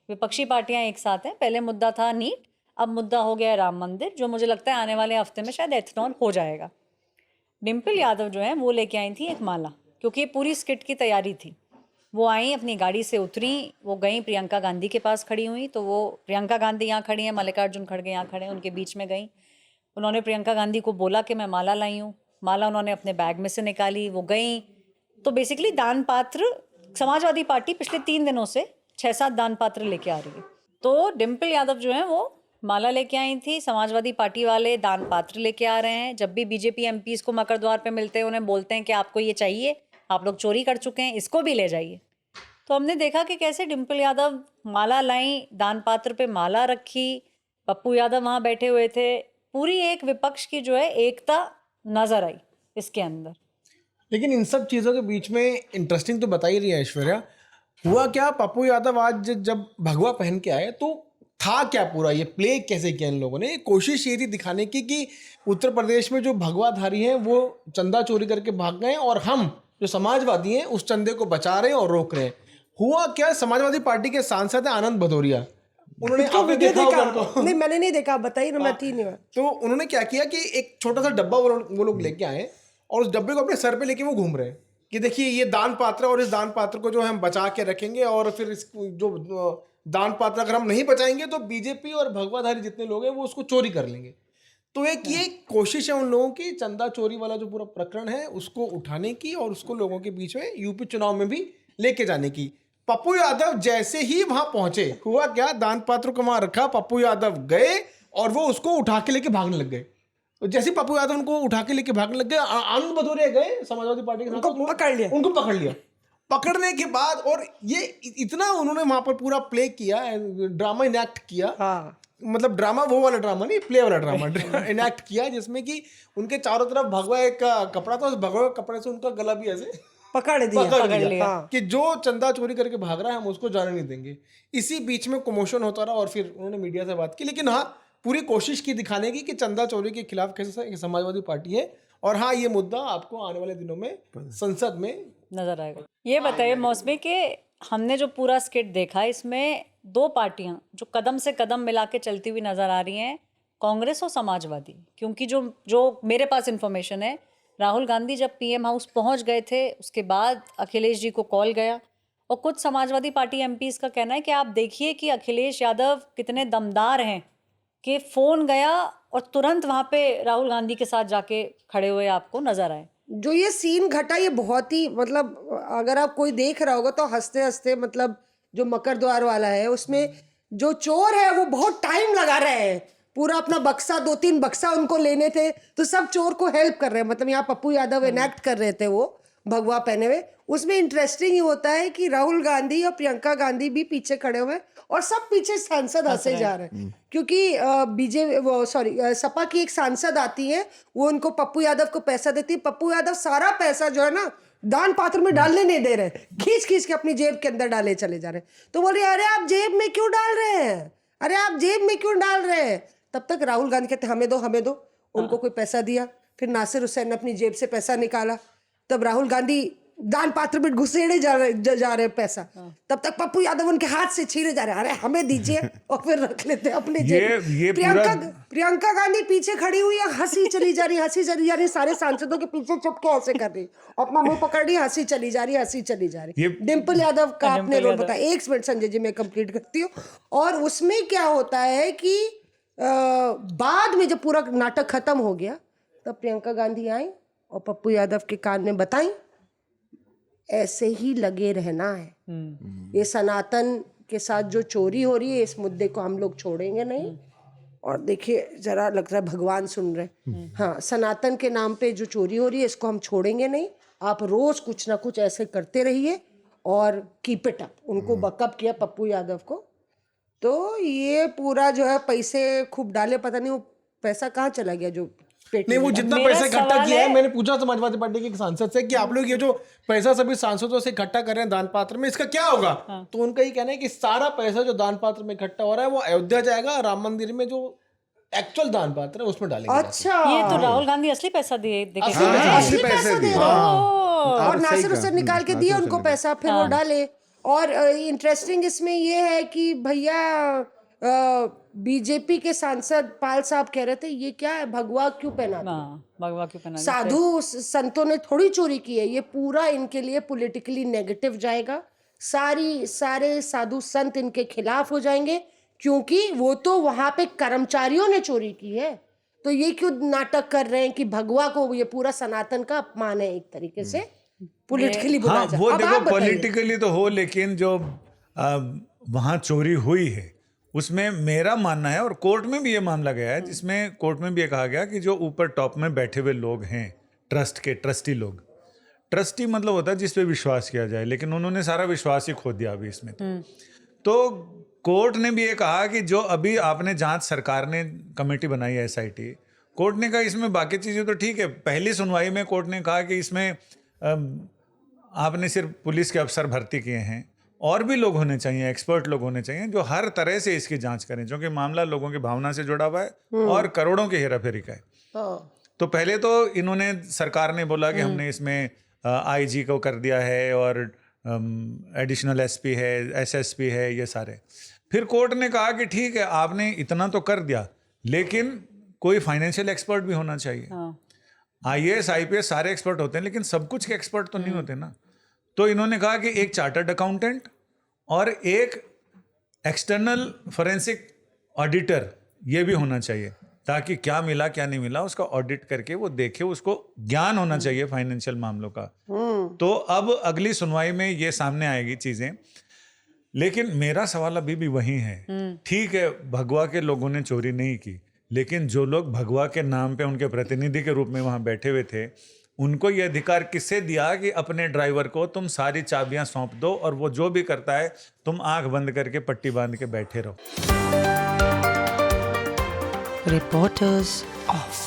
विपक्षी पार्टियां एक साथ हैं। पहले मुद्दा था नीट, अब मुद्दा हो गया है राम मंदिर, जो मुझे लगता है आने वाले हफ्ते में शायद एथनॉल हो जाएगा। डिम्पल यादव जो है वो लेके आई थी एक माला, क्योंकि ये पूरी स्किट की तैयारी थी। वो आई, अपनी गाड़ी से उतरी, वो गई प्रियंका गांधी के पास खड़ी हुई, तो वो प्रियंका गांधी यहाँ खड़ी हैं, मल्लिकार्जुन खड़गे यहाँ खड़े हैं, उनके बीच में गई। उन्होंने प्रियंका गांधी को बोला कि मैं माला लाई हूँ। माला उन्होंने अपने बैग में से निकाली, वो गई। तो बेसिकली दान पात्र, समाजवादी पार्टी पिछले 3 दिनों से 6-7 दान पात्र लेके आ रही है। तो डिम्पल यादव जो है वो माला लेके आई थी, समाजवादी पार्टी वाले दान पात्र लेके आ रहे हैं। जब भी बीजेपी एमपीज को मकर द्वार पे मिलते हैं, उन्हें बोलते हैं कि आपको ये चाहिए, आप लोग चोरी कर चुके हैं, इसको भी ले जाइए। तो हमने देखा कि कैसे डिम्पल यादव माला लाई, दान पात्र पे माला रखी, पप्पू यादव वहां बैठे हुए थे। पूरी एक विपक्ष की जो है एकता नजर आई इसके अंदर। लेकिन इन सब चीज़ों के बीच में इंटरेस्टिंग तो बता ही रही है ऐश्वर्या, हुआ क्या, पप्पू यादव आज जब भगवा पहन के आए तो था क्या पूरा, ये प्ले कैसे किया इन लोगों ने? कोशिश ये थी दिखाने की कि उत्तर प्रदेश में जो भगवाधारी हैं वो चंदा चोरी करके भाग गए और हम जो समाजवादी हैं उस चंदे को बचा रहे हैं और रोक रहे हैं। हुआ क्या, समाजवादी पार्टी के सांसद है आनंद भदौरिया, उन्होंने आपने देखा होगा उनको? नहीं, मैंने नहीं देखा, बताइए ना, मैं थी नहीं। तो उन्होंने क्या किया कि एक छोटा सा डब्बा वो लोग लेके आए और उस डब्बे को अपने सर पे लेके वो घूम रहे हैं कि देखिए ये दान पात्र, और इस दान पात्र को जो है हम बचा के रखेंगे, और फिर इस जो दान पात्र अगर हम नहीं बचाएंगे तो बीजेपी और भगवाधारी जितने लोग हैं वो उसको चोरी कर लेंगे। तो एक ये कोशिश है उन लोगों की, चंदा चोरी वाला जो पूरा प्रकरण है उसको उठाने की और उसको लोगों के बीच में यूपी चुनाव में भी लेके जाने की। पप्पू यादव जैसे ही वहां पहुंचे, हुआ क्या, दान पात्र को वहां रखा, पप्पू यादव गए और वो उसको उठा के लेके भागने लग गए। तो जैसे पप्पू यादव उनको उठा के लेके भागने लग गए, आनंद भदौरिया गए समाजवादी पार्टी के साथ, उनको पकड़ लिया। पकड़ने के बाद, और ये इतना उन्होंने वहां पर पूरा प्ले किया, ड्रामा इनैक्ट किया। हाँ, मतलब ड्रामा वो वाला ड्रामा नहीं, प्ले वाला ड्रामा इनैक्ट किया, जिसमें कि उनके चारों तरफ भगवा एक कपड़ा था, उस भगवा कपड़े से उनका गला भी ऐसे पकड़ दिया। हाँ। कि जो चंदा चोरी करके भाग रहा है हम उसको जाने नहीं देंगे। इसी बीच में कमोशन होता रहा और फिर उन्होंने मीडिया से बात की, लेकिन हाँ पूरी कोशिश की दिखाने की कि चंदा चोरी के खिलाफ कैसे समाजवादी पार्टी है। और हाँ, ये मुद्दा आपको आने वाले दिनों में संसद में नजर आएगा। ये बताइए मौसमी के, हमने जो पूरा स्किट देखा इसमें 2 पार्टियां जो कदम से कदम मिला के चलती हुई नजर आ रही हैं, कांग्रेस और समाजवादी। क्योंकि जो मेरे पास इंफॉर्मेशन है, राहुल गांधी जब पीएम हाउस पहुंच गए थे उसके बाद अखिलेश जी को कॉल गया, और कुछ समाजवादी पार्टी एमपीज का कहना है कि आप देखिए कि अखिलेश यादव कितने दमदार हैं कि फोन गया और तुरंत वहां पे राहुल गांधी के साथ जाके खड़े हुए आपको नजर आए। जो ये सीन घटा, ये बहुत ही, मतलब अगर आप कोई देख रहा होगा तो हंसते हंसते, मतलब जो मकर द्वार वाला है उसमें जो चोर है वो बहुत टाइम लगा रहे हैं, पूरा अपना बक्सा, 2-3 बक्सा उनको लेने थे, तो सब चोर को हेल्प कर रहे हैं। मतलब यहाँ पप्पू यादव इनैक्ट कर रहे थे वो भगवा पहने हुए। उसमें इंटरेस्टिंग ये होता है कि राहुल गांधी और प्रियंका गांधी भी पीछे खड़े हुए और सब पीछे सांसद हंसे जा रहे हैं, क्योंकि सपा की एक सांसद आती है, वो उनको पप्पू यादव को पैसा देती है। पप्पू यादव सारा पैसा जो है ना दान पात्र में डालने नहीं दे रहे, खींच खींच के अपनी जेब के अंदर डाले चले जा रहे हैं। तो बोल रहे अरे आप जेब में क्यों डाल रहे हैं, अरे आप जेब में क्यों डाल रहे हैं। तब तक राहुल गांधी कहते हमें दो, उनको कोई पैसा दिया, फिर नासिर हुसैन ने अपनी जेब से पैसा निकाला, तब राहुल गांधी दान पात्र में घुसेड़े जा रहे पैसा, तब तक पप्पू यादव उनके हाथ से छीने जा रहे, अरे हमें दीजिए, और फिर रख लेते अपने जेब। प्रियंका गांधी पीछे खड़ी हुई है, हंसी चली जा रही, सारे सांसदों के पीछे चुप के ऐसे कर रही, अपना मुंह पकड़ रही, हंसी चली जा रही। डिम्पल यादव का आपने रोल बताया। 1 मिनट संजय जी, मैं कंप्लीट करती हूँ। और उसमें क्या होता है कि बाद में जब पूरा नाटक खत्म हो गया तब प्रियंका गांधी आई और पप्पू यादव के कान में बताई, ऐसे ही लगे रहना है, ये सनातन के साथ जो चोरी हो रही है इस मुद्दे को हम लोग छोड़ेंगे नहीं। और देखिए जरा लग रहा है भगवान सुन रहे, हाँ, सनातन के नाम पे जो चोरी हो रही है इसको हम छोड़ेंगे नहीं, आप रोज कुछ ना कुछ ऐसे करते रहिए और कीप इट अप। उनको बकअप किया पप्पू यादव को। तो ये पूरा जो है पैसे खूब डाले, पता नहीं वो पैसा कहाँ चला गया जो नहीं, वो जितना पैसा इकट्ठा किया है, मैंने पूछा समाजवादी पार्टी के सांसद से कि आप लोग ये जो पैसा सभी सांसदों से इकट्ठा कर रहे हैं दान पात्र में, इसका क्या होगा? तो उनका ये कहना है कि सारा पैसा जो दान पात्र में इकट्ठा हो रहा है वो अयोध्या जाएगा, राम मंदिर में जो एक्चुअल दान पात्र है उसमें डालेंगे। अच्छा, ये तो राहुल गांधी असली पैसा दिए, असली पैसा दे रहे, और नासिर हुसैन निकाल के दिया उनको पैसा, फिर वो डाले। और इंटरेस्टिंग इसमें ये है कि भैया बीजेपी के सांसद पाल साहब कह रहे थे ये क्या है, भगवा क्यों पहना? हाँ, भगवा क्यों पहना? साधु संतों ने थोड़ी चोरी की है, ये पूरा इनके लिए पॉलिटिकली नेगेटिव जाएगा, सारे साधु संत इनके खिलाफ हो जाएंगे, क्योंकि वो तो वहां पे कर्मचारियों ने चोरी की है। तो ये क्यों नाटक कर रहे हैं कि भगवा को, ये पूरा सनातन का अपमान है एक तरीके से, पॉलिटिकली बुरा हाँ, जाए। वो अब देखो आप बताइए। पॉलिटिकली तो हो, लेकिन जो वहां चोरी हुई है उसमें मेरा मानना है, और कोर्ट में भी ये मामला गया है, जिसमें कोर्ट में भी ये कहा गया कि जो ऊपर टॉप में बैठे हुए लोग हैं, ट्रस्ट के ट्रस्टी लोग, ट्रस्टी मतलब होता है जिस पे विश्वास किया जाए, लेकिन उन्होंने सारा विश्वास ही खो दिया अभी इसमें। तो कोर्ट ने भी ये कहा कि जो अभी आपने जांच, सरकार ने कमेटी बनाई है SIT, कोर्ट ने कहा इसमें बाकी चीज़ें तो ठीक है। पहली सुनवाई में कोर्ट ने कहा कि इसमें आपने सिर्फ पुलिस के अफसर भर्ती किए हैं, और भी लोग होने चाहिए, एक्सपर्ट लोग होने चाहिए जो हर तरह से इसकी जांच करें, क्योंकि मामला लोगों की भावना से जुड़ा हुआ है और करोड़ों की हेराफेरी का है। हाँ। तो पहले तो इन्होंने, सरकार ने बोला कि हमने इसमें IG को कर दिया है और एडिशनल SP है, SSP है, ये सारे। फिर कोर्ट ने कहा कि ठीक है आपने इतना तो कर दिया, लेकिन कोई फाइनेंशियल एक्सपर्ट भी होना चाहिए। IAS IPS सारे एक्सपर्ट होते हैं, लेकिन सब कुछ के एक्सपर्ट तो नहीं होते ना। तो इन्होंने कहा कि एक चार्टर्ड अकाउंटेंट और एक एक्सटर्नल फोरेंसिक ऑडिटर ये भी होना चाहिए, ताकि क्या मिला क्या नहीं मिला उसका ऑडिट करके वो देखे, उसको ज्ञान होना चाहिए फाइनेंशियल मामलों का। तो अब अगली सुनवाई में ये सामने आएगी चीजें, लेकिन मेरा सवाल अभी भी वही है। ठीक है, भगवा के लोगों ने चोरी नहीं की, लेकिन जो लोग भगवा के नाम पे उनके प्रतिनिधि के रूप में वहां बैठे हुए थे, उनको ये अधिकार किससे दिया कि अपने ड्राइवर को तुम सारी चाबियां सौंप दो और वो जो भी करता है तुम आंख बंद करके पट्टी बांध के बैठे रहो। Reporters off.